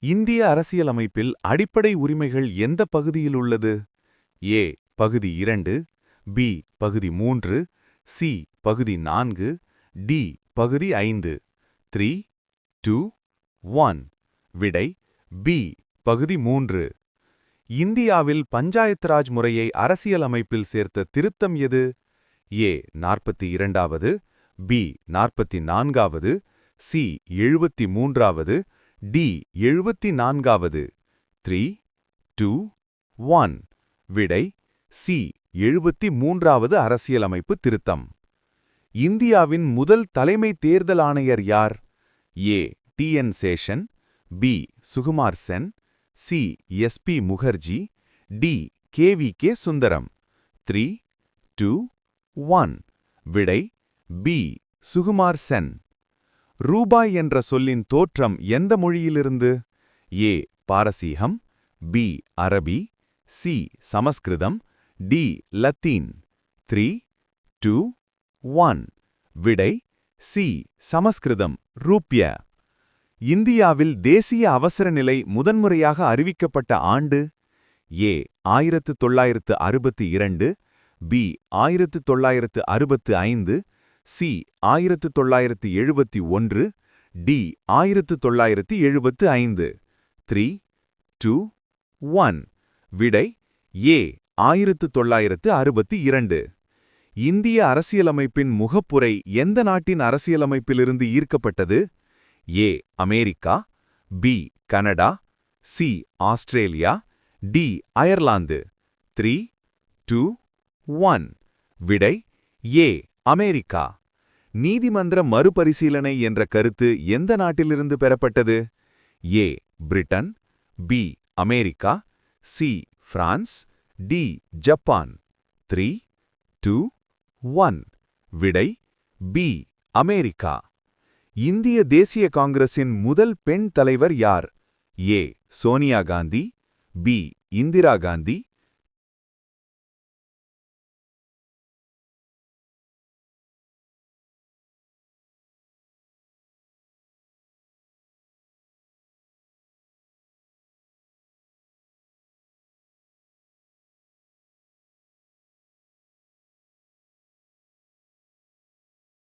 இந்திய அரசியலமைப்பில் அடிப்படை உரிமைகள் எந்த பகுதியில் உள்ளது? ஏ பகுதி 2, பி பகுதி 3, சி பகுதி 4, டி பகுதி 5. 3, 2, 1. விடை பி பகுதி 3. இந்தியாவில் பஞ்சாயத்து ராஜ் முறையை அரசியலமைப்பில் சேர்த்த திருத்தம் எது? ஏ 42வது, பி 44வது, சி 73வது, டி 74வது. 3, 2, 1. விடை சி 73வது அரசியலமைப்பு திருத்தம். இந்தியாவின் முதல் தலைமை தேர்தல் ஆணையர் யார்? A T N. Seshan, B Sukumar Sen, C S P. Mukherjee, D K V K. Sundaram. 3, 2, 1. விடை பி சுகுமார் சென். ரூபாய் என்ற சொல்லின் தோற்றம் எந்த மொழியிலிருந்து? ஏ பாரசீகம், பி அரபி, சி சமஸ்கிருதம், டி லத்தீன். 3, 2, 1. விடை சி சமஸ்கிருதம். ரூப்ய. இந்தியாவில் தேசிய அவசரநிலை முதன்முறையாக அறிவிக்கப்பட்ட ஆண்டு? ஏ 1962, பி 1965, சி 1971, டி 1975. 3, 2, 1. விடை ஏ 1962. இந்திய அரசியலமைப்பின் முகப்புரை எந்த நாட்டின் அரசியலமைப்பிலிருந்து ஈர்க்கப்பட்டது? A America, B Canada, C Australia, D Ireland. 3, 2, 1. விடை ஏ அமெரிக்கா. நீதிமன்ற மறுபரிசீலனை என்ற கருத்து எந்த நாட்டிலிருந்து பெறப்பட்டது? A Britain, B America, C France, D Japan. 3, 2, 1. விடை பி அமெரிக்கா. இந்திய தேசிய காங்கிரசின் முதல் பெண் தலைவர் யார்? ஏ சோனியா காந்தி, பி இந்திரா காந்தி,